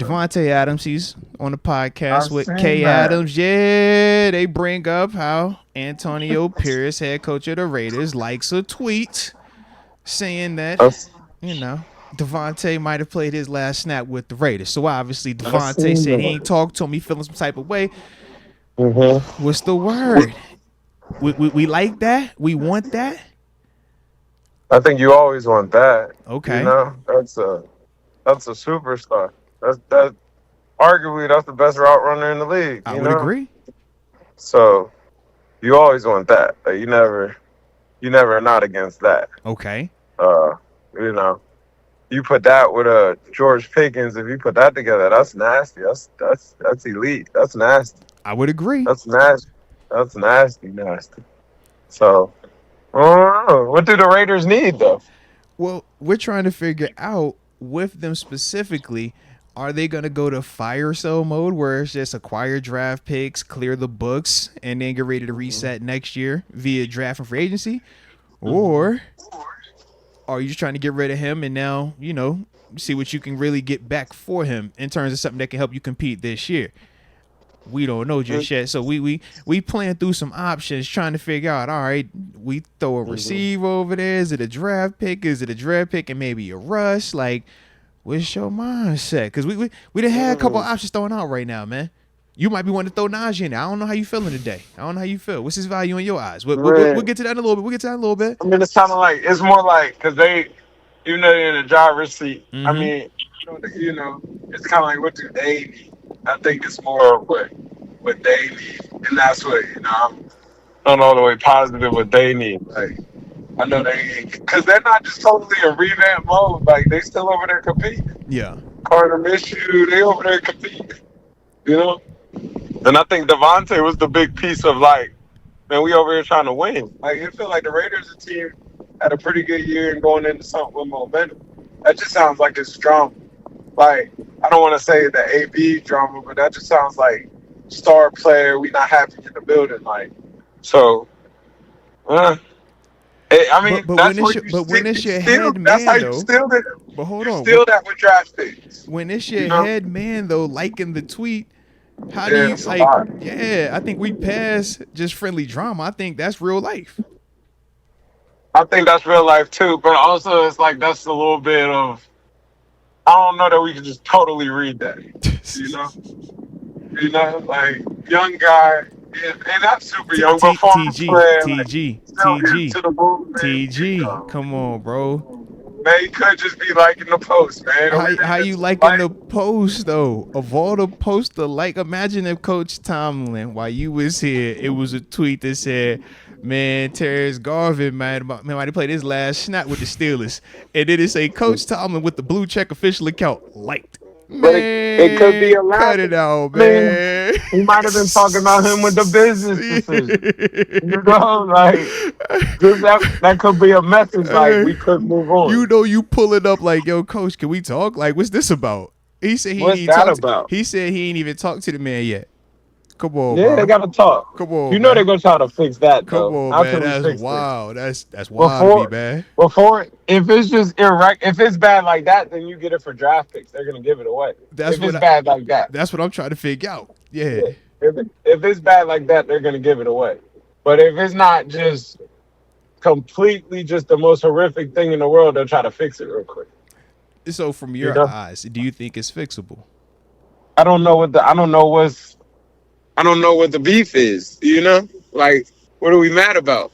Davante Adams, he's on the podcast I've with seen K. that. Adams. Yeah, they bring up how Antonio Pierce, head coach of the Raiders, likes a tweet saying that, I've, Davante might have played his last snap with the Raiders. So obviously I've Davante seen said he that. ain't talked to him. He feeling some type of way. Mm-hmm. What's the word? We like that? We want that? I think you always want that. Okay. That's a superstar. That arguably that's the best route runner in the league. I would agree. So you always want that. Like, you never are not against that. Okay. You put that with George Pickens. If you put that together, that's nasty. That's elite. That's nasty. I would agree. That's nasty. That's nasty. So, I don't know. What do the Raiders need though? Well, we're trying to figure out with them specifically, are they going to go to fire sale mode where it's just acquire draft picks, clear the books, and then get ready to reset next year via draft and free agency? Or are you just trying to get rid of him and now, see what you can really get back for him in terms of something that can help you compete this year? We don't know just yet. So we playing through some options, trying to figure out, all right, we throw a receiver over there. Is it a draft pick? Is it a draft pick and maybe a rush? Like, what's your mindset? Because we done had a couple options thrown out right now, man. You might be wanting to throw Najee in there. I don't know how you feeling today. I don't know how you feel. What's his value in your eyes? We'll get to that in a little bit. I mean, it's kind of like, it's more like, because they, even though they're in the driver's seat, I mean, it's kind of like, what do they need? I think it's more of what they need. And that's what, I'm not all the way positive what they need. Like, I know they, because they're not just totally in revamp mode. Like, they still over there competing. Yeah. Carter Minshew, they over there competing. And I think Davante was the big piece of, like, man, we over here trying to win. Like, it feel like the Raiders, the team, had a pretty good year and going into something with momentum. That just sounds like it's drama. Like, I don't want to say the AB drama, but that just sounds like star player, we not happy in the building. Like, so, I mean, but that's when it's your head man, that's how though. You steal it. But hold on. Steal that with draft picks. When it's your head man, though, liking the tweet, how do you, I think we pass just friendly drama. I think that's real life. I think that's real life, too. But also, it's like that's a little bit of, I don't know that we can just totally read that, like, young guy, and not super young, but TG, come on, bro. Man, he could just be liking the post, man. How you liking the post, though? Of all the posts to like, imagine if Coach Tomlin, while you was here, it was a tweet that said, man, Terence Garvin might have played his last snap with the Steelers. And then it say Coach Tomlin with the blue check official account liked. Man, it could be a lot. Cut it out, man. He might have been talking about him with the business decision. That could be a message. Like, we could move on. You pull it up like, yo, Coach, can we talk? Like, what's this about? He said he said he ain't even talked to the man yet. Come on, yeah, bro. They gotta talk. Come on, they're gonna try to fix that. Come though. on, man. That's wild. That's wild to me, man. If it's just if it's bad like that, then you get it for draft picks. They're gonna give it away. Bad like that, that's what I'm trying to figure out. Yeah. If it's bad like that, they're gonna give it away. But if it's not just completely just the most horrific thing in the world, they'll try to fix it real quick. So, from your eyes, do you think it's fixable? I don't know what the beef is, Like, what are we mad about?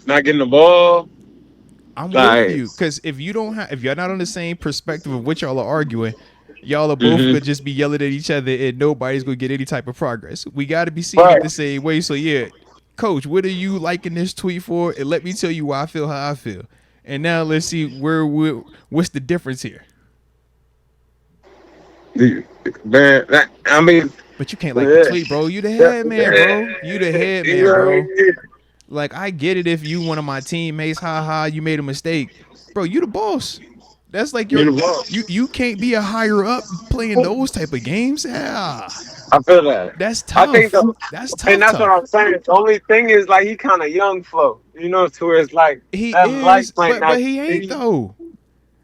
Not getting the ball? I'm with you, because if you're not on the same perspective of what y'all are arguing, y'all are both gonna just be yelling at each other and nobody's gonna get any type of progress. We gotta be seeing it the same way. So yeah, Coach, what are you liking this tweet for? And let me tell you why I feel how I feel. And now let's see what's the difference here. Man, but you can't like the tweet, bro. You the head man, bro. You the head man, bro. Like, I get it if you one of my teammates, you made a mistake. Bro, you the boss. That's like you can't be a higher up playing those type of games. Yeah. I feel that. That's tough. That's tough. And that's what I'm saying. The only thing is, like, he kind of young flow, to where it's like he is, but he ain't though.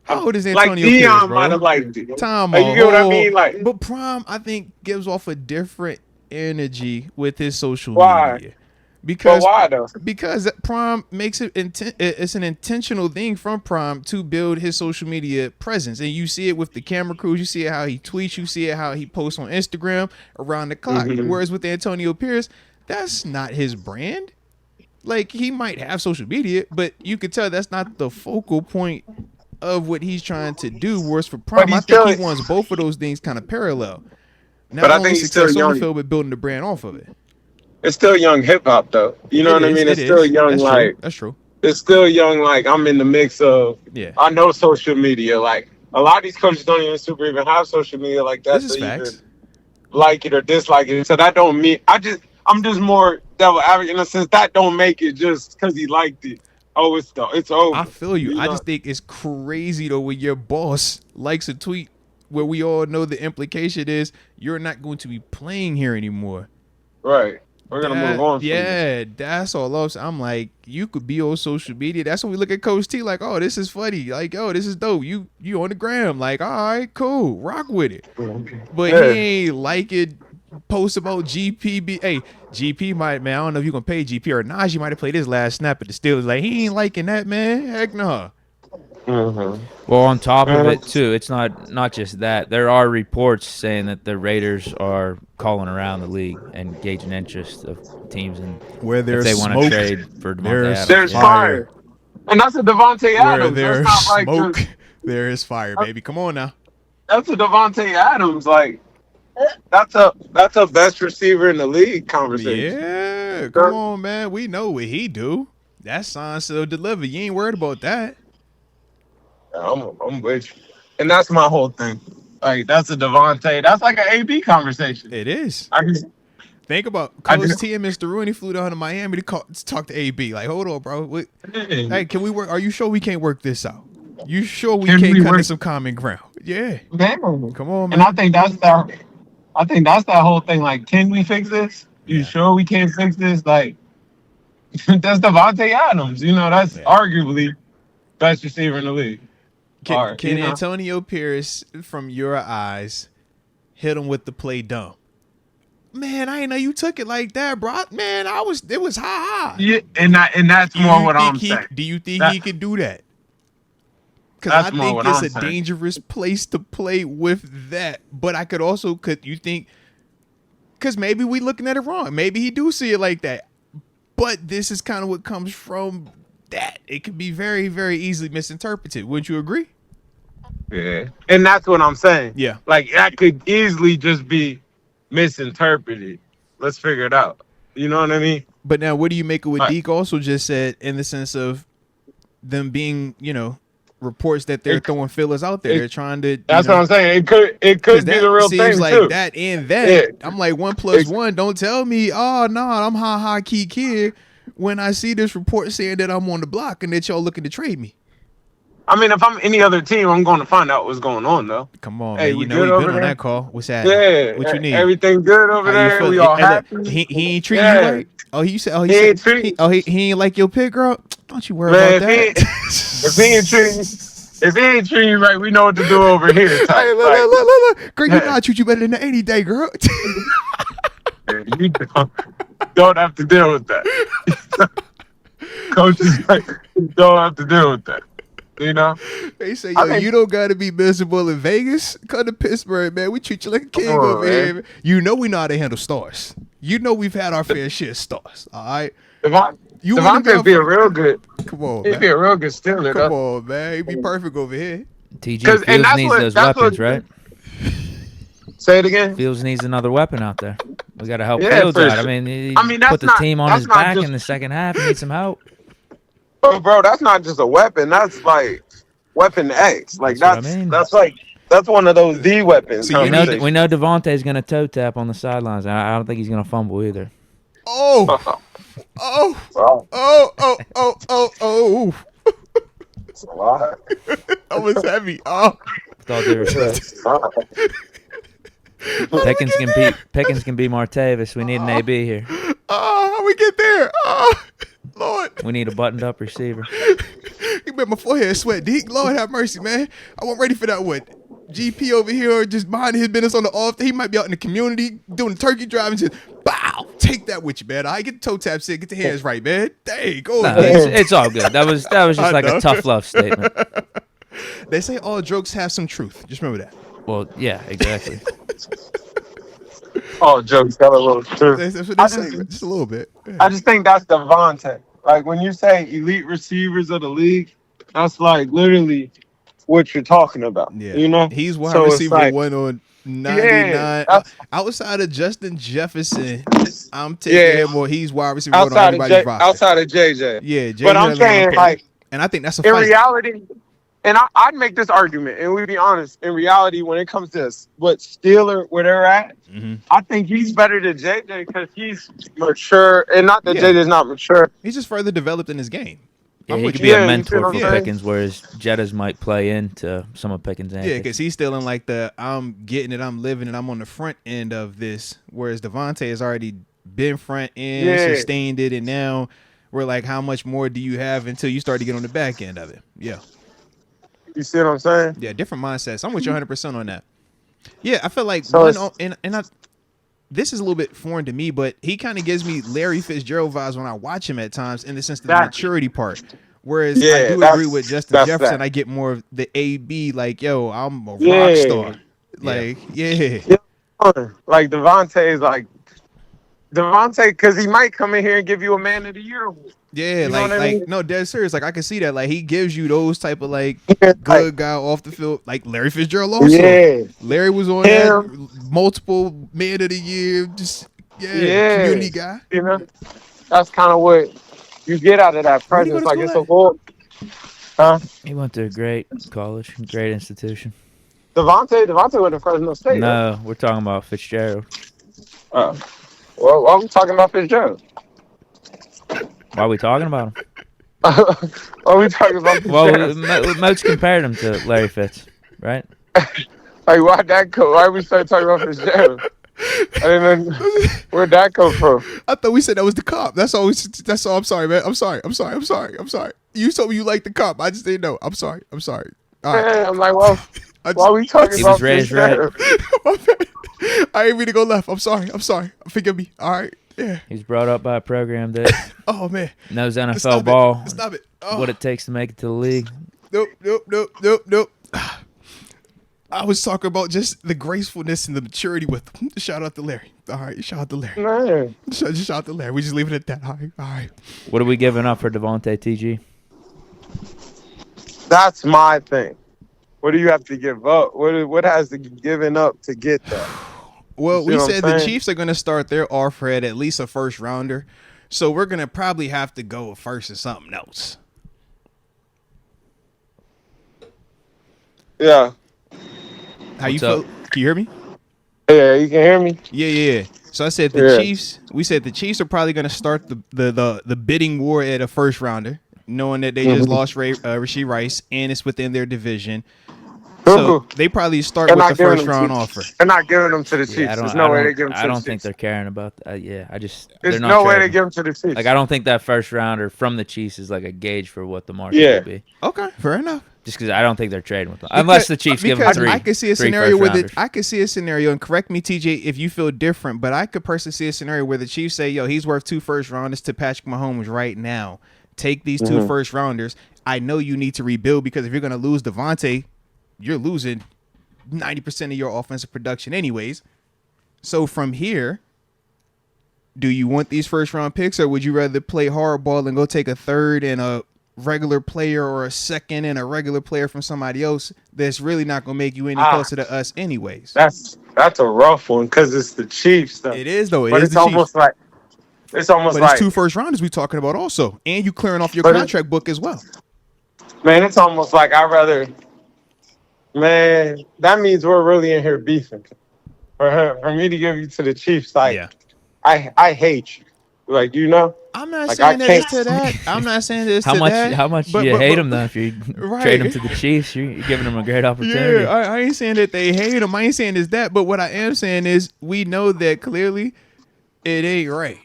How old is Like Antonio Pierce, Dion bro? might have liked it. Time Like, you get what I mean? Like, but Prime, I think, gives off a different energy with his social why? media But because why though? Prime makes it it's an intentional thing from Prime to build his social media presence, and you see it with the camera crews, you see it how he tweets, you see it how he posts on Instagram around the clock. Whereas with Antonio Pierce, that's not his brand. Like, he might have social media, but you could tell that's not the focal point of what he's trying to do. Whereas for Prime, I think he wants both of those things kind of parallel. Not only success on the field, but building the brand off of it. It's still young hip hop though. You know what I mean? It's still young. That's like true. That's true. It's still young. Like, I'm in the mix of. Yeah. I know social media. Like, a lot of these coaches don't even even have social media like that. This is facts. Even like it or dislike it. So that don't mean I'm just more devil advocate in a sense. That don't make it just because he liked it. Oh, it's over. I feel you. You I know? just think it's crazy though when your boss likes a tweet where we all know the implication is you're not going to be playing here anymore. Right. We're gonna move on. Yeah, that's all I'm like, you could be on social media. That's when we look at Coach T like, oh, this is funny. Like, oh, this is dope. You on the gram. Like, all right, cool. Rock with it. But he ain't liking posts about GP. Hey, GP might, man, I don't know if you're gonna pay GP or Najee might have played his last snap at the Steelers. Like, he ain't liking that, man. Heck no. Well, on top of it too, it's not just that. There are reports saying that the Raiders are calling around the league and gauging interest of teams and where there's if they want to trade for Davante Adams. There's fire. And that's a Davante Adams. Where there's that's not smoke, like there is fire, baby. Come on now. That's a Davante Adams. Like, that's a best receiver in the league conversation. Yeah, come on, man. We know what he do. That sign still deliver. You ain't worried about that. I'm with you. And that's my whole thing. Like, that's a Davante. That's like an AB conversation. It is. I just think about Coach T and Mr. Rooney flew down to Miami to talk to AB. Like, hold on, bro. Hey, can we work? Are you sure we can't work this out? You sure we can't come to some common ground? Yeah. Man. Come on, man. And I think that's that whole thing. Like, can we fix this? You sure we can't fix this? Like, that's Davante Adams. You know, that's arguably best receiver in the league. Can Antonio Pierce, from your eyes, hit him with the play dumb? Man, I didn't know you took it like that, bro. Man, it was high. Yeah, and that's more what I'm saying. Do you think he could do that? Because I think it's a dangerous place to play with that. But I could also, you think, because maybe we looking at it wrong. Maybe he do see it like that. But this is kind of what comes from that. It could be very, very easily misinterpreted. Wouldn't you agree? Yeah. And that's what I'm saying. Yeah. Like, that could easily just be misinterpreted. Let's figure it out. You know what I mean? But now, what do you make of what Deke also just said in the sense of them being, reports that they're throwing fillers out there? They're trying to. That's what I'm saying. It could be the real thing, seems like too. that and that. Yeah. I'm like 1 + 1. Don't tell me, oh, no, I'm high key kid when I see this report saying that I'm on the block and that y'all looking to trade me. I mean, if I'm any other team, I'm going to find out what's going on, though. Come on, hey, man. we've been on that call. What's happening? Yeah. What you need? Everything good over there. We all happy. He ain't treating you right? Oh, he ain't like your pick, girl? Don't you worry about that. If he ain't treating you right, we know what to do over here. Hey, look. Girl, you know I treat you better than any day, girl. You don't have to deal with that. Coaches don't have to deal with that. You know? They say, you don't got to be miserable in Vegas. Come to Pittsburgh, man. We treat you like a king over here. Man. You know we know how to handle stars. You know we've had our fair share of stars. All right? Davante be a real good. Come on, He'd be a real good Steeler. Come on, man. He'd be perfect over here. TG Fields needs those weapons, right? Say it again. Fields needs another weapon out there. We got to help Fields out. Sure. I mean, put the team on his back in the second half. He needs some help. Oh, bro, that's not just a weapon. That's like weapon X. Like that's what I mean. That's one of those D weapons. So we know Davante's going to toe tap on the sidelines. I don't think he's going to fumble either. Oh. It's a lot. That was heavy. Oh. With all due respect. Pickens can be Martavis. We need an AB here. Oh, how we get there? Oh, Lord. We need a buttoned-up receiver. He my forehead sweat. Deke, Lord have mercy, man. I wasn't ready for that one. GP over here just minding his business on the off. He might be out in the community doing the turkey drive and just, bow, take that with you, man. I get the toe tap set, get the hands right, man. Dang, go No, ahead. it's all good. That was just like a tough love statement. They say all jokes have some truth. Just remember that. Well, yeah, exactly. All jokes got a little truth. That's what they say, just a little bit. Yeah. I just think that's Davante. Like when you say elite receivers of the league, that's like literally what you're talking about. Yeah. You know, he's wide So it's receiver like- 1 on 99. Outside of Justin Jefferson, I'm taking Yeah. him more. He's wide receiver 1 on everybody's roster. outside of JJ. Yeah, JJ But I'm saying like and I think that's a in fight. reality, and I'd make this argument, and we be honest. In reality, when it comes to what Steeler where they're at, I think he's better than JJ because he's mature, and not that JJ's not mature. He's just further developed in his game. Yeah, I'm he with could you. be a Yeah, you mentor see what for I'm saying? Pickens, whereas Jettas might play into some of Pickens' Yeah, antics. because he's still in like the I'm getting it, I'm living it, I'm on the front end of this. Whereas Davante has already been front end, Yeah. sustained it, and now we're like, how much more do you have until you start to get on the back end of it? Yeah. You see what I'm saying? Yeah, different mindsets. I'm with you 100% on that. Yeah, I feel like So this is a little bit foreign to me, but he kind of gives me Larry Fitzgerald vibes when I watch him at times in the sense of the Exactly. maturity part. Whereas I Yeah, do that's- agree with Justin that's Jefferson. that. I get more of the AB, like, yo, I'm a rock Yeah. star. Like, yeah. Like Davante is like Davante because he might come in here and give you a man of the year award. Yeah, You know what I mean? no, dead serious. Like I can see that. Like he gives you those type of like Yeah, good guy off the field, like Larry Fitzgerald also. Yeah. Larry was on that multiple man of the year, just community guy. You know, that's kind of what you get out of that Where'd he go presence. to Like school it's a at? whole. Huh? He went to a great college, great institution. Davante went to Fresno State. Right? No, we're talking about Fitzgerald. Well, why are we talking about Fitzgerald? Why are we talking about him? Why are we talking about Well, Fitzgerald? Moats compared him to Larry Fitz, right? Like, why'd that go? Why we start talking about Fitzgerald? I didn't know where'd that come from. I thought we said that was the cop. That's all. That's all. I'm sorry, man. I'm sorry. You told me you liked the cop. I just didn't know. I'm sorry. All right. Yeah, I'm like, well, I why are we talking He about was raised right. Fitzgerald? I ain't mean to go left. I'm sorry. Forgive me. All right. Yeah. He was brought up by a program that Oh man. knows NFL Stop ball, it. Stop it. Oh. what it takes to make it to the league. Nope. I was talking about just the gracefulness and the maturity with them. Shout out to Larry. All right. Shout out to Larry. Man, Just shout out to Larry. We just leave it at that. All right. What are we giving up for Davante TG? that's my thing. What do you have to give up? What has to be given up to get that? Well, You see we what I'm said the saying? Chiefs are going to start their offer at least a first rounder. So we're going to probably have to go first or something else. Yeah. How you What's feel? up? Can you hear me? Yeah, you can hear me? Yeah. So I said the Yeah. Chiefs. We said the Chiefs are probably going to start the bidding war at a first rounder, knowing that they just lost Rashee Rice and it's within their division. So they probably start They're with not the giving first them round to- offer. They're not giving them to the Chiefs. Yeah, There's no way they give them to I the don't Chiefs. think they're caring about that. Yeah, they're There's not no way they trading. give them to the Chiefs. Like, I don't think that first rounder from the Chiefs is like a gauge for what the market Yeah. would be. Okay, fair enough. Just because I don't think they're trading with them, unless the Chiefs give them Because three. I could see a three scenario where first-rounders. I could see a scenario, and correct me, TJ, if you feel different, but I could personally see a scenario where the Chiefs say, "Yo, he's worth 2 first rounders to Patrick Mahomes right now. Take these 2 first rounders. I know you need to rebuild because if you're going to lose Davante, you're losing 90% of your offensive production, anyways. So from here, do you want these first round picks, or would you rather play hardball and go take a third and a regular player or a second and a regular player from somebody else that's really not going to make you any closer to us anyways? That's a rough one because it's the Chiefs. Though. It is, though. But It is it's the almost Chiefs. like it's almost But it's like 2 first rounders we talking about also. And you clearing off your But contract book as well. man, it's almost like I'd rather. Man, that means we're really in here beefing. For me to give you to the Chiefs, like Yeah. I hate you. Like I'm not Like, saying I that it's can't- to that. I'm not saying that it's How to much? that. How much but- do you but- hate but- them though? If you Right. trade them to the Chiefs, you're giving them a great opportunity. Yeah, I ain't saying that they hate him. I ain't saying it's that. But what I am saying is we know that clearly it ain't right.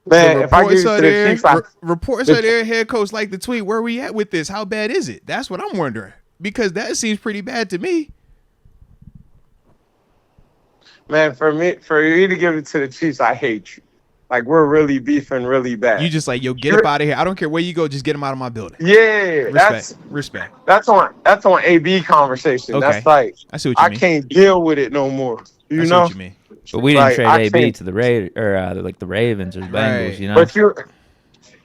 Man, if I give you to the Chiefs, reports are there. Head coach like the tweet. Where we at with this? How bad is it? That's what I'm wondering, because that seems pretty bad to me. Man, for you to give it to the Chiefs, I hate you. Like, we're really beefing really bad. You just like, yo, get up out of here. I don't care where you go. Just get him out of my building. Yeah, respect. That's on AB conversation. Okay. That's like, I see what you mean. I can't deal with it no more. You I see know what you mean. But we didn't trade AB to the Raiders or like the Ravens or Bengals, Right. you know. But you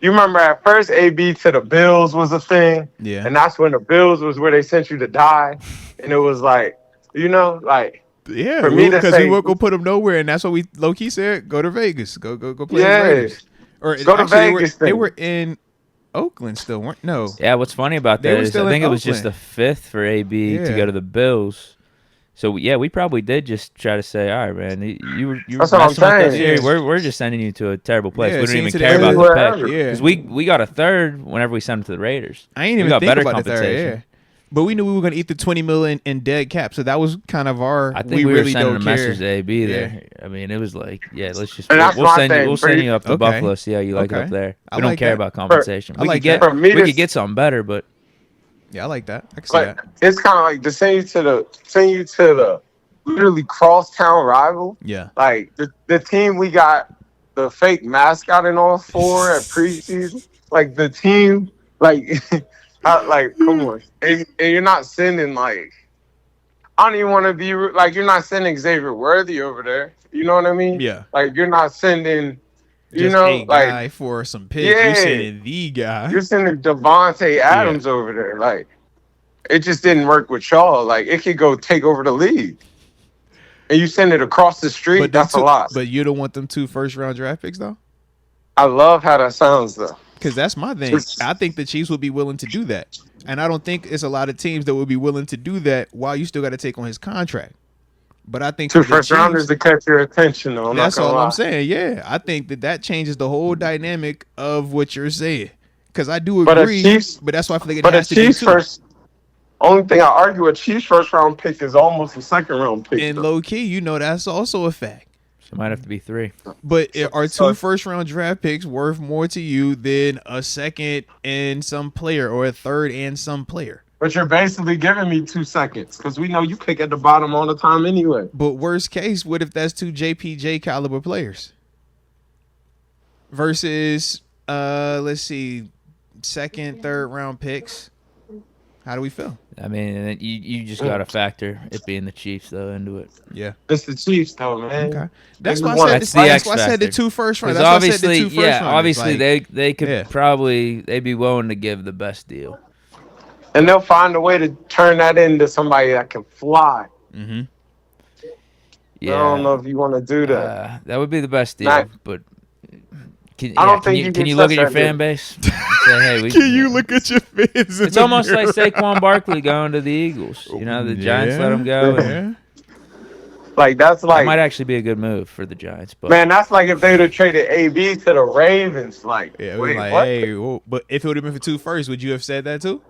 remember at first AB to the Bills was a thing. Yeah. And that's when the Bills was where they sent you to die. And it was like, you know, like, yeah, for me to because say, we won't go put him nowhere, and that's what we low key said. Go to Vegas. Go play the Yeah. Raiders. Or Go to Vegas. They were in Oakland still, weren't? No. Yeah, what's funny about They that were is still I think in it was just Oakland. a fifth for AB to Yeah. go to the Bills. So yeah, we probably did just try to say, all right, man, you were That's what I'm messing with us saying. here. Yeah. We're just sending you to a terrible place. Yeah, We don't send even you to the care about the wherever. pick Yeah. because we got a third whenever we sent him to the Raiders. I ain't We even got think better about the third. compensation. Yeah. But we knew we were going to eat the $20 million in dead cap, so that was kind of our. I think we were really sending don't a care. message to AB Yeah. there. I mean, it was like, yeah, let's just And that's we'll my send thing, you up to Okay. Buffalo, see how you like it Okay. up there. I We don't like care that. about compensation. I We like could get that. For me we to- could get something better, but Yeah, I like that. I can see But that. it's kind of like to send you to the literally crosstown rival. Yeah. Like the team we got the fake mascot and all for at preseason. Like the team, like, come on, and you're not sending like. I don't even want to be like you're not sending Xavier Worthy over there. You know what I mean? Yeah. Like you're not sending. You Just know, a like guy for some picks. Yeah. You sending the guy. you're sending Davante Adams over there. Like it just didn't work with y'all. Like it could go take over the league, and you send it across the street. them That's a lot. But you don't want them 2 first-round draft picks though. I love how that sounds though. Because that's my thing. I think the Chiefs would be willing to do that. And I don't think it's a lot of teams that would be willing to do that while you still got to take on his contract. But I think 2 for the first rounders Chiefs, to catch your attention. Though. that's all lie. I'm saying. Yeah, I think that changes the whole dynamic of what you're saying. Because I do But a agree, Chiefs- but that's why I feel like it But a has to be Chiefs 2. first. Only thing I argue with Chiefs first round pick is almost a second round pick. And though. low key, you know, that's also a fact. it might have to be 3. But are 2 So- first-round draft picks worth more to you than a second and some player or a third and some player? But you're basically giving me 2 seconds because we know you pick at the bottom all the time anyway. But worst case, what if that's 2 JPJ caliber players versus let's see, second, third round picks? How do we feel? I mean, you just got to factor it being the Chiefs though into it. Yeah. It's the Chiefs, though, man. Okay. That's Maybe why one. I said That's the, the that's X why I said the factor. 2 first round. Because That's why I said the 2 obviously, first rounders. obviously Like, they could Yeah. they'd be willing to give the best deal. And they'll find a way to turn that into somebody that can fly. Mhm. Yeah, I don't know if you want to do that. that would be the best deal. Not- But I don't think you can can you look at trust your that fan dude. base? And say, hey, we, Can you look at your fans? It's almost like Saquon Barkley going to the Eagles. You know, the Giants let him go. And Like, that's that like, might actually be a good move for the Giants. But man, that's like if they would have traded AB to the Ravens. Like, Yeah, it was wait, like, what? hey, well, but if it would have been for 2 first, would you have said that too?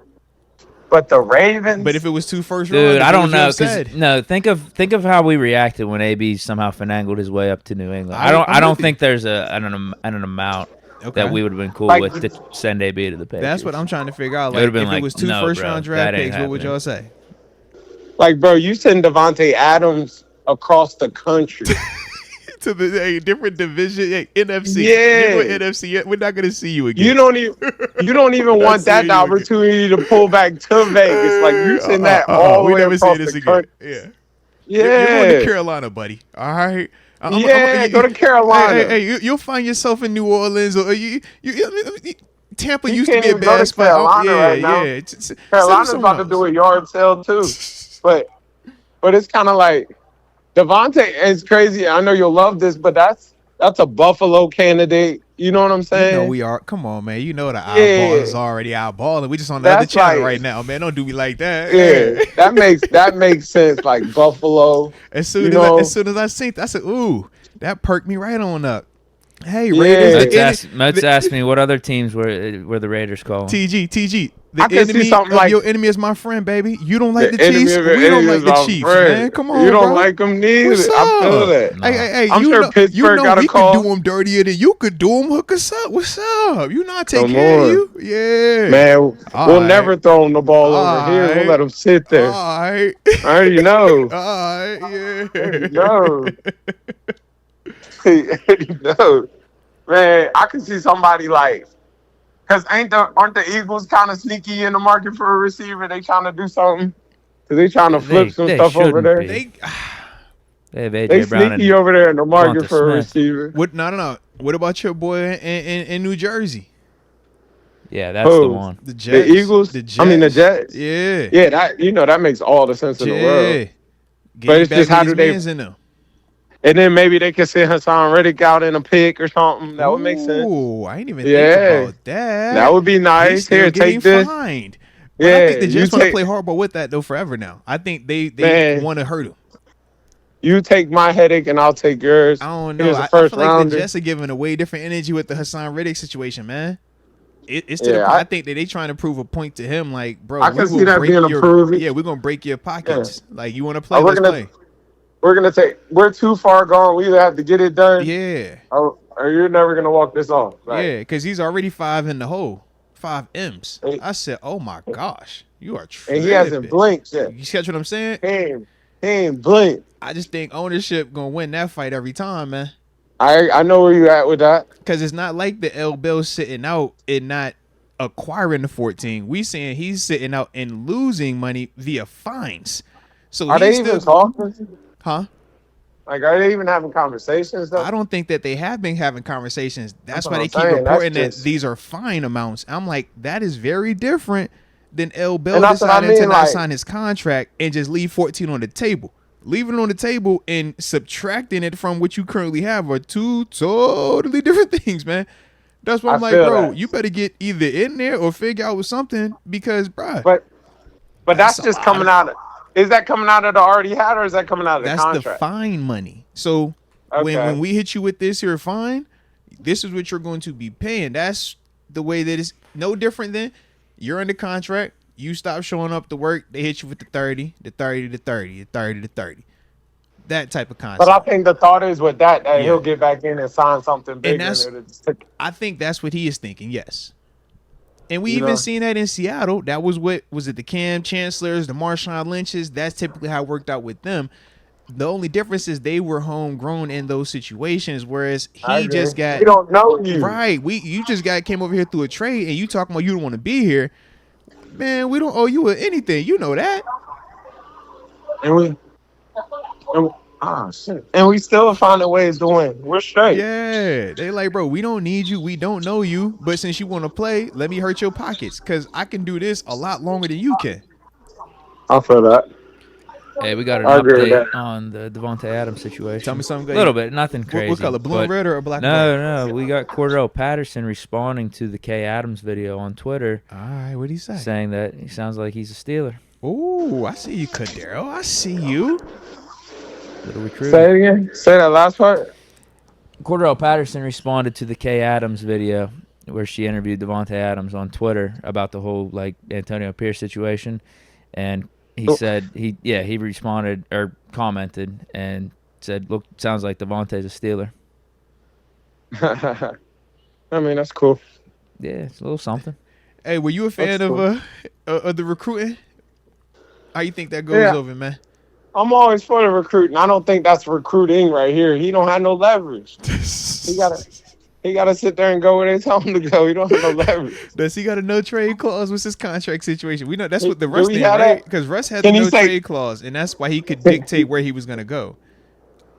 But the Ravens? But if it was 2 first dude, rounders, I what don't would you know have said? because no, think of how we reacted when AB somehow finagled his way up to New England. I'm I don't with you. think there's an amount Okay. that we would have been cool Like- with to send AB to the Patriots. That's what I'm trying to figure out. It Like, would've been if like, it was 2 no, first bro, round draft that ain't picks, what would happening. y'all say? Like, bro, you send Davante Adams across the country. To the different division, NFC. Yeah. You go NFC. We're not gonna see you again. You don't even want that That's opportunity to pull back to Vegas. Like, you send that all the we way never across see this the again. country. Yeah. Yeah. You're going to Carolina, buddy. All right. Go to Carolina. Hey, you'll find yourself in New Orleans or Tampa You used to can't be a even go bad to spot. Carolina right now. Yeah. Carolina's about to do a yard sale too. But it's kind of like Davante is crazy. I know you'll love this, but that's a Buffalo candidate. You know what I'm saying? You know we are. Come on, man. You know the eyeball Yeah. is already eyeballing. We just on the other That's channel like- right now, man. Don't do me like that. Yeah, that makes sense. Like Buffalo. As soon You as know- as soon as I seen it, I said, "Ooh, that perked me right on up." Hey, Yeah. Raiders. Moats asked me what other teams were the Raiders calling. TG. The I can see enemy something of like your enemy is my friend, baby. You don't like the enemy Chiefs. of your We don't enemy like is the my Chiefs, friend. man. Come on, You don't bro. like them neither. What's I feel up? that. No. Hey, I'm sure Pittsburgh got a we call. could do them dirtier than you could do them. Hook us up. What's up? You know I take Come care of on. you. Yeah. Man, All we'll right. never throw him the ball over here. We'll All let him sit there. right. I already know. All right. I Yeah. already know. I already know. Man, I can see somebody like, because aren't the Eagles kind of sneaky in the market for a receiver? They trying to do something? Because they trying to flip some They stuff over shouldn't there. be. They have They AJ Brown sneaky and over there in the market Devonta for a Smith. receiver. What? No. What about your boy in New Jersey? Yeah, that's the Who? one. The Jets. The Eagles? The Jets. I mean, the Jets? Yeah. Yeah, that makes all the sense in the world. Yeah. But Get it's back just with how these do they... mans in them. And then maybe they could send Hassan Reddick out in a pick or something. That would make sense. Ooh, I didn't even Yeah. think about that. That would be He's nice. still Here, getting take this. fined. But Yeah, I think the you Jets want to take... play hardball with that though forever now. I think they Man. want to hurt him. You take my headache and I'll take yours. I don't know. Here's a I first feel like rounder. the Jets are giving a way different energy with the Hassan Reddick situation, man. It's to Yeah, the point. I think that they trying to prove a point to him, like, bro, I we can will see that break being your improved. yeah, we're gonna break your pockets. Like, you want to play, we're let's gonna play. we're too far gone. We either have to get it done, Yeah, or you're never gonna walk this off. Like, yeah, because he's already 5 in the hole, 5 M's. Hey. I said, oh my gosh, you are and tripping. he hasn't blinked yet. You catch what I'm saying? He ain't blinked. I just think ownership gonna win that fight every time, man. I know where you at with that. Because it's not like the L Bill sitting out and not acquiring the 14. We saying he's sitting out and losing money via fines. So Are they even talking? Huh? Like, are they even having conversations though? I don't think that they have been having conversations. That's what why they I'm keep saying. reporting That's that just... these are fine amounts. I'm like, that is very different than L Bill And that's what I deciding to mean, not like... sign his contract and just leave 14 on the table. Leaving it on the table and subtracting it from what you currently have are two totally different things, man. That's why I'm like, bro, you better get either in there or figure out something because, bro. But that's just coming out. Is that coming out of the already had, or is that coming out of the contract? That's the fine money. So when we hit you with this here fine, this is what you're going to be paying. That's the way that it's no different than you're under contract. You stop showing up to work, they hit you with the 30, the 30, the 30, the 30, the 30. That type of concept. But I think the thought is with that he'll get back in and sign something bigger. And I think that's what he is thinking, yes. And we even seen that in Seattle. That was the Cam Chancellors, the Marshawn Lynches. That's typically how it worked out with them. The only difference is they were homegrown in those situations, whereas he just got... We don't know you. Right. You just came over here through a trade, and you talking about you don't want to be here. Man, we don't owe you anything. You know that. And we still finding ways to win. We're straight. Yeah. They like, bro, we don't need you. We don't know you. But since you want to play, let me hurt your pockets because I can do this a lot longer than you can. I feel that. Hey, we got an update on the Davante Adams situation. Tell me something. A little bit, nothing crazy. What color? Blue and red or black? No. We got Cordell Patterson responding to the K Adams video on Twitter. All right, what did he say? Saying that he sounds like he's a Steeler. Oh, I see you, Cordero. I see you. Little recruit. Say it again. Say that last part. Cordell Patterson responded to the K Adams video where she interviewed Davante Adams on Twitter about the whole Antonio Pierce situation, and he said he responded or commented and said, "Look, sounds like Davante's a Steeler." I mean, that's cool. Yeah, it's a little something. Hey, were you a fan of the recruiting? How you think that goes over, man? I'm always for the recruiting. I don't think that's recruiting right here. He don't have no leverage. He gotta sit there and go where they tell him to go. He don't have no leverage. Does he got a no trade clause? What's his contract situation? We know that's what the Russ did, right? Because Russ had the no trade clause, and that's why he could dictate where he was gonna go.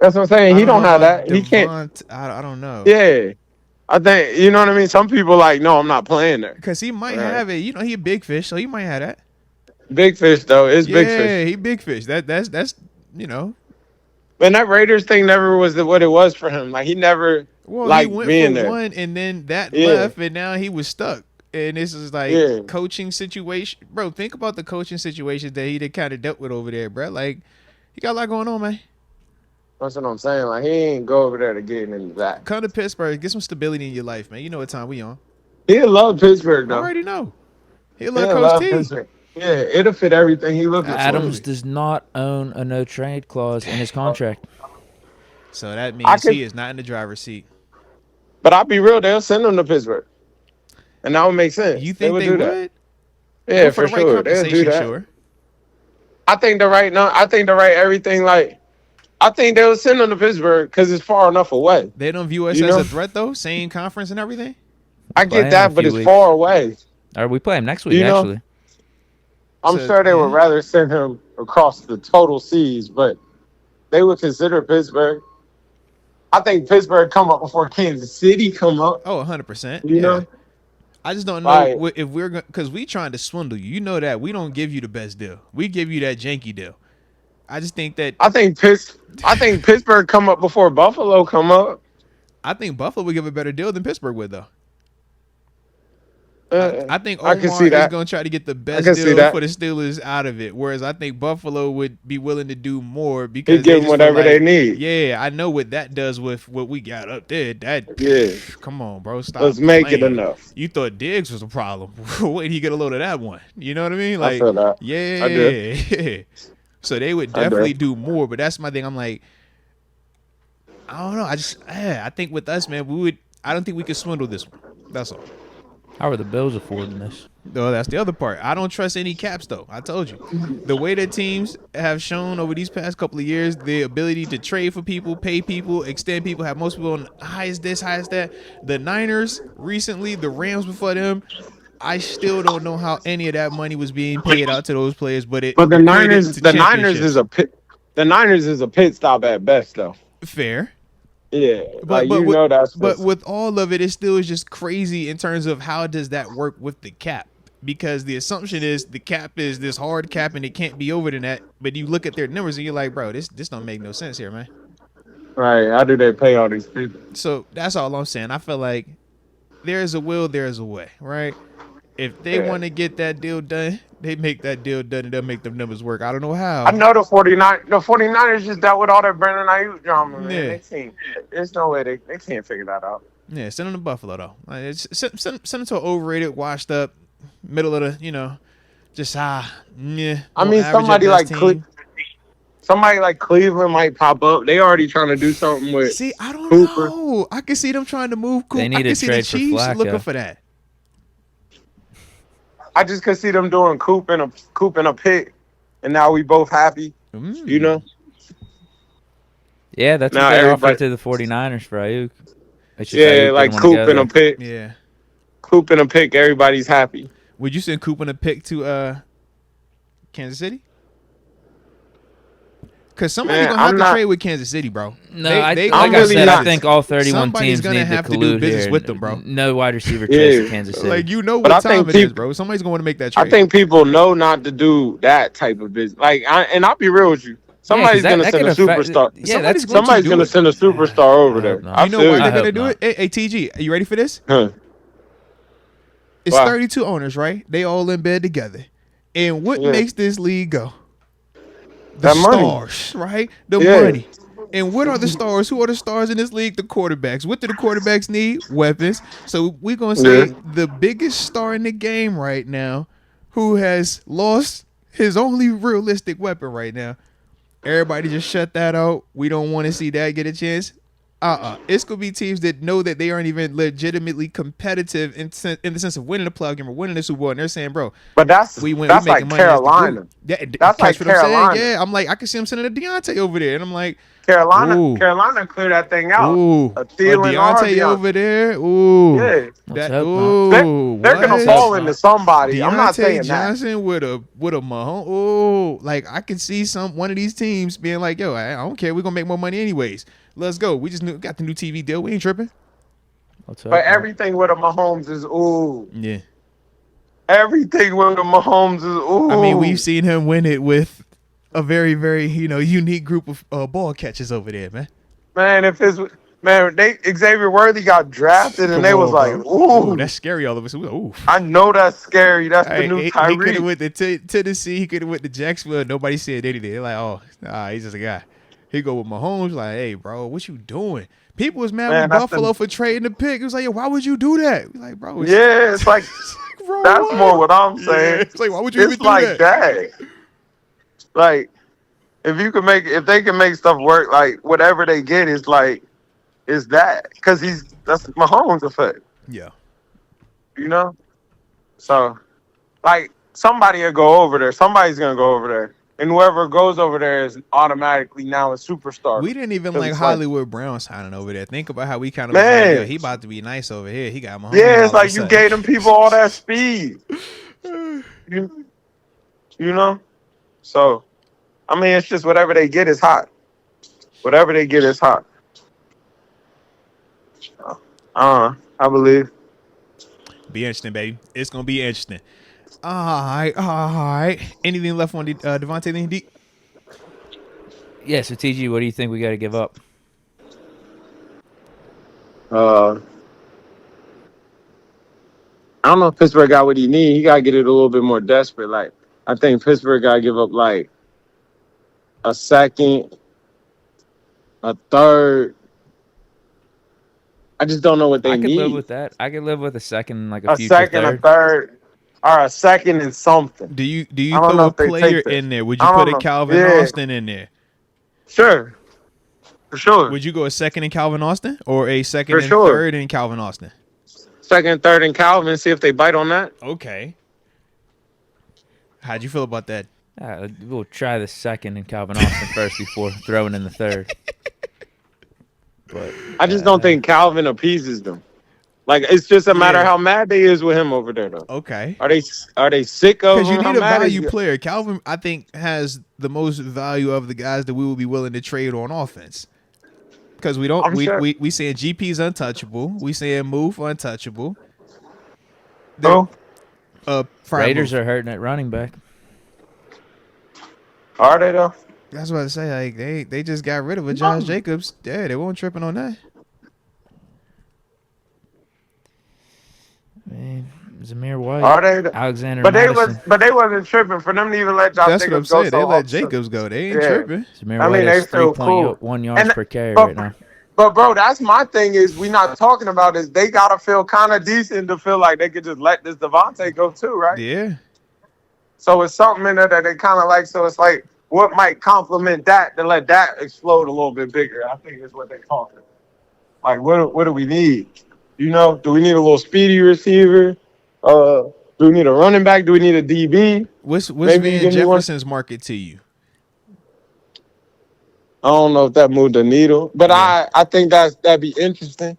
That's what I'm saying. He don't have that. He can't. I don't know. Yeah. I think, you know what I mean? Some people no, I'm not playing there. Because he might have it. You know, he a big fish, so he might have that. Big fish, though. It's big fish. Yeah, he big fish. That's you know. And that Raiders thing never was what it was for him. He never he went being for there. one, and then that left, and now he was stuck. And this is coaching situation. Bro, think about the coaching situations that he kind of dealt with over there, bro. He got a lot going on, man. That's what I'm saying. He ain't go over there to get into that. Come to Pittsburgh, get some stability in your life, man. You know what time we on. He love Pittsburgh, though. I already know. He love Yeah, Coach love T. Pittsburgh. Yeah, it'll fit everything he looking Adams for. does not own a no trade clause in his contract. So that I means could, he is not in the driver's seat. but I'll be real. They'll send him to Pittsburgh, and that would make You sense. They think would they do that. would? Yeah, Well, for for the right sure. They'll do compensation, that. sure. I think the right. No, I think the right everything. Like, I think they'll send him to Pittsburgh because it's far enough away. They don't view us You as know, a threat, though. Same conference and everything. I Play him get in a that, but few it's weeks. far away. Or we play him next week, You know? actually. I'm So, sure they yeah. would rather send him across the total seas, but they would consider Pittsburgh. I think Pittsburgh come up before Kansas City come up. Oh, 100%. You Yeah. know, I just don't know Like- if we're going because we trying to swindle you. You know that we don't give you the best deal. We give you that janky deal. I just think that I think Pittsburgh come up before Buffalo come up. I think Buffalo would give a better deal than Pittsburgh would, though. Uh, I think I can Omar see is that. going to try to get the best can see deal that. for the Steelers out of it, whereas I think Buffalo would be willing to do more because They give them just feel whatever they like, need. Yeah, I know what that does with what we got up there. That Yeah. come on, bro, stop. Let's make it playing. enough. You thought Diggs was a problem. Wait till you get a load of that one. You know what I mean? I Like, feel that. yeah. I do. So they would I do. definitely do more, but that's my thing. I'm like, I don't know. I think with us, man, I don't think we could swindle this one. That's all. How are the Bills affording this? No, that's the other part. I don't trust any caps, though. I told you. The way that teams have shown over these past couple of years, the ability to trade for people, pay people, extend people, have most people on highest this, highest that. The Niners recently, the Rams before them, I still don't know how any of that money was being paid out to those players, but the equated Niners, to the Niners is championships. the Niners is a pit stop at best, though. Fair. Yeah, But that's. But with all of it, it still is just crazy in terms of how does that work with the cap? Because the assumption is the cap is this hard cap and it can't be over than that. But you look at their numbers and you're like, bro, this don't make no sense here, man. Right? How do they pay all these people? So that's all I'm saying. I feel like there's a will, there's a way, right? If they Yeah. want to get that deal done, they make that deal done and they'll make them numbers work. I don't know how. I know the 49ers just dealt with all that Brandon Ayuk drama, man. Yeah. They can't. There's no way they can't figure that out. Yeah, send them to Buffalo though. Like, send them to an overrated, washed up, middle of the, just I more mean, average somebody at like best team. somebody like Cleveland might pop up. They already trying to do something with. See, I don't Cooper. know. I can see them trying to move Cooper. They need I to can see the trade for Chiefs Flacco. looking for that. I just could see them doing Coop and a pick, and now we both happy. You know. Yeah, that's Now what they everybody- offered to the 49ers for Ayuk. It's just Yeah, Ayuk like didn't Coop wanna go and a there. pick. Yeah. Coop and a pick. Everybody's happy. Would you send Cooper and a pick to Kansas City? Because somebody's Man, gonna have I'm to not- trade with Kansas City, bro. No, They- like I'm I really said, not- I think all 31 Somebody's teams gonna need have to to do collude business here. with them, bro. No wide receiver trades Yeah. to Kansas City. Like, you know But what I time think it is, people- bro. Somebody's gonna want to make that trade. I think people know not to do that type of business. Like, I'll be real with you. Somebody's that- gonna that send a could affect- superstar. Yeah, that's going Somebody's to gonna do it. send a superstar over there. hope not. I You know feel why you. they're I gonna hope do not. it? Hey, TG, are you ready for this? Huh. It's Why? 32 owners, right? They all in bed together. And what Yeah. makes this league go? The That money. stars, right? The Yeah. money. And what are the stars? Who are the stars in this league? The quarterbacks. What do the quarterbacks need? Weapons. So we're going to say Yeah. the biggest star in the game right now who has lost his only realistic weapon right now. Everybody just shut that out. We don't want to see that get a chance. It's going to be teams that know that they aren't even legitimately competitive in the sense of winning the playoff game or winning the Super Bowl. And they're saying, bro, But that's we win. that's We like making money as the group. Carolina. Yeah, That's catch like what I'm saying? Carolina. Yeah, I'm like, I can see him sending a Deontay over there. And I'm like, Carolina Ooh. cleared that thing out. ooh, A Thielen or Deontay Deontay. over there. Ooh. Yeah. Let's That, hope ooh. They're gonna what? fall into somebody. I'm not Deontay saying that. Johnson with a Mahomes. Oh, like I could see one of these teams being like, yo, I don't care. We're gonna make more money anyways. Let's go. We just got the new TV deal. We ain't tripping. Let's hope But not. everything with a Mahomes is ooh. Yeah. Everything with a Mahomes is ooh. I mean, we've seen him win it with a very, very, unique group of ball catchers over there, man. Man, Xavier Worthy got drafted and they Come was on, like, bro. ooh. That's scary all of us. Ooh. I know that's scary. That's the Hey, new he could have Tyreek. went to Tennessee. He could have went to Jacksonville. Nobody said anything. They're like, oh, nah, he's just a guy. He go with Mahomes. Like, hey, bro, what you doing? People was mad Man, with that's Buffalo for trading the pick. It was like, yo, why would you do that? Like, bro, Yeah, it's like bro, That's more what I'm Yeah, saying. it's like, why would you even It's do like that? that. Like, if they can make stuff work, like whatever they get is that because that's Mahomes effect, Yeah. you know. So like somebody will go over there. Somebody's gonna go over there, and whoever goes over there is automatically now a superstar. We didn't even 'Cause like it's like, Hollywood Brown signing over there. Think about how we kind of was like, yo, man, he about to be nice over here. He got Mahomes yeah, it's all of a like you sudden. gave them people all that speed, you, you know. So I mean, it's just whatever they get is hot. Whatever they get is hot. I believe. Be interesting, baby. It's gonna be interesting. All right, all right. Anything left on the Davante? Anything deep? Yeah, so TG, what do you think we got to give up? I don't know if Pittsburgh got what he need. He gotta get it a little bit more desperate. Like I think Pittsburgh gotta give up like a second, a third. I just don't know what they I could live need. with that. I could live with a second, like a A future second, a third. third, or a second and something. Do you I don't throw know a if they player take that. in there? Would you I don't put a know. Calvin Yeah. Austin in there? Sure, for sure. Would you go a second in Calvin Austin or a second For and sure. third in Calvin Austin? Second, third, and Calvin. See if they bite on that. Okay. How'd you feel about that? We'll try the second in Calvin Austin first before throwing in the third. But I just don't think Calvin appeases them. Like it's just a matter Yeah. how mad they is with him over there, though. Okay. Are they sick of him? Because you How need a mad is value he? player. Calvin, I think, has the most value of the guys that we will be willing to trade on offense. Because we don't, I'm sure. we saying GP's untouchable. We saying Move untouchable. Who? Raiders are hurting at running back. Are they though? That's what I say. Like they just got rid of a Josh Jacobs. Yeah, they weren't tripping on that. Man, Zamir White, Are they? Alexander But Madison. they wasn't tripping for them to even let Josh That's what I'm Jacobs go. saying. So They let often. Jacobs go. They ain't Yeah. tripping. Zamir I mean, White they has feel cool. 3.1 yards And- per carry but- right now. But bro, that's my thing is we not talking about is they gotta feel kind of decent to feel like they could just let this Davante go too, right? Yeah. So it's something in there that they kind of like. So it's like what might complement that to let that explode a little bit bigger. I think is what they're talking. Like what do we need? You know, do we need a little speedy receiver? Do we need a running back? Do we need a DB? What's Maybe you Van give me one- Jefferson's market to you? I don't know if that moved the needle, but Yeah. I think that'd be interesting.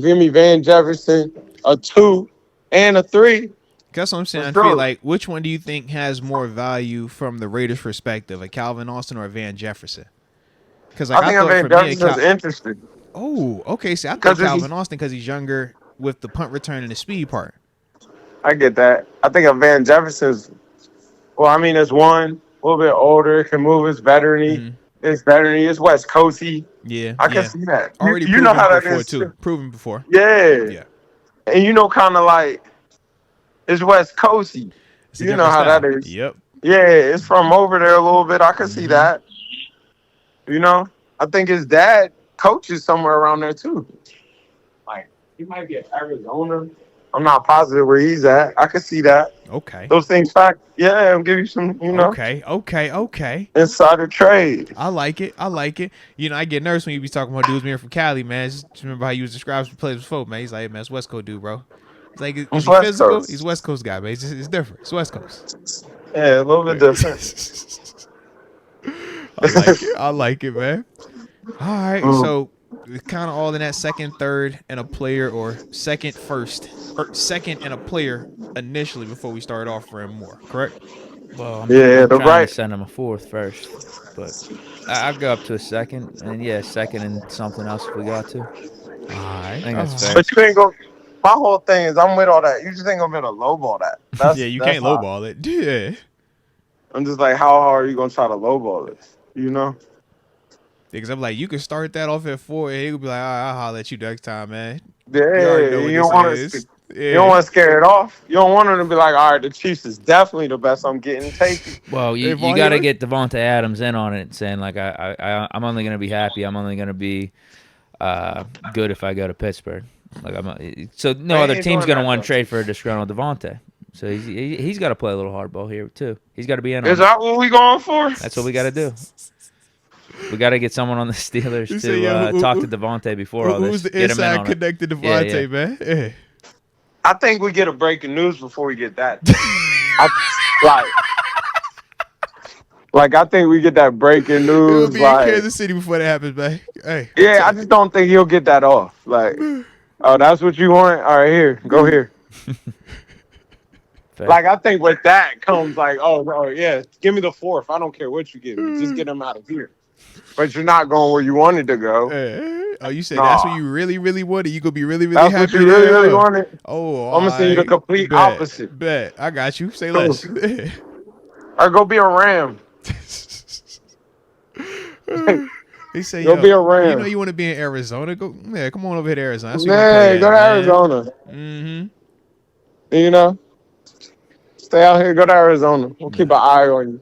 Give me Van Jefferson, a 2 and a 3. That's what I'm saying. I Let's feel go. like which one do you think has more value from the Raiders' perspective, a Calvin Austin or a Van Jefferson? Because like I think thought Van for me, Jefferson's interesting. oh, okay. See, I thought 'Cause if Calvin he's- Austin because he's younger with the punt return and the speed part. I get that. I think a Van Jefferson's. Well, I mean, it's one a little bit older, can move. It's veteran-y. Mhm. It's veteran-y. It's West Coasty. Yeah, I can yeah. see that. Already You know proven how that before is too. Proven before. Yeah. Yeah. And you know, kind of like it's West Coasty. It's a You know different how style. that is. Yep. Yeah, it's from over there a little bit. I can see Mhm. that. You know, I think his dad coaches somewhere around there too. Like he might be at Arizona. I'm not positive where he's at. I can see that. Okay. Those things fact. Yeah, I'll give you some, Okay. insider trade. I like it. You know, I get nervous when you be talking about dudes being from Cali, man. Just remember how you was described some players before, man. He's like, hey, man, it's West Coast dude, bro. It's like, is It's he West physical? Coast. He's West Coast guy, man. It's different. It's West Coast. Yeah, a little bit different. I like it, man. All right, so kind of all in that second, third, and a player, or second, first, or second and a player initially before we start offering more. Correct? Well, I'm the trying right. to send him a fourth first, but I'll go up to a second, and second and something else if we got to. All right. I think that's fair. But you ain't go. My whole thing is I'm with all that. You just ain't gonna be able to lowball that. That's, Yeah, you that's can't how- lowball it. Yeah. I'm just like, how hard are you gonna try to lowball it? You know? Because I'm like, you can start that off at 4, and he would be like, all right, I'll holler at you next time, man. Yeah, already know what you don't want this to. is. You don't want to scare it off. You don't want them to be like, all right, the Chiefs is definitely the best. I'm getting taken. Well, you If all got to you- get Davante Adams in on it, saying like I'm only going to be happy. I'm only going to be good if I go to Pittsburgh. Like so no They other ain't team's doing going to that, want though. to trade for a disgruntled Davante. So he's got to play a little hardball here too. He's got to be in on Is it. that what we going for? That's what we got to do. We got to get someone on the Steelers You to say, yeah, talk to Davante before all this. Who's the Get him in inside on it. connected Yeah, Davante, yeah. man? Yeah. I think we get a breaking news before we get that. I think we get that breaking He'll news. be in Kansas City before that happens, man. Hey. Yeah, I just don't think he'll get that off. Like, oh, that's what you want? All right, here, go here. Fair. Like, I think with that comes like, oh, yeah, give me the fourth. I don't care what you give me. Just get him out of here. But you're not going where you wanted to go. Oh, you say Nah. that's what you really, really wanted? You gonna be really, really That's happy? what you really, there? really wanted. Oh, I'm going to send you the complete opposite. Bet. I got you. Say less. Or go be a Ram. He say, Go yo, be a Ram. you know you want to be in Arizona? Go, yeah, come on over here to Arizona. That's Man, go to Arizona. Mm-hmm. You know? Stay out here, go to Arizona. We'll keep an eye on you.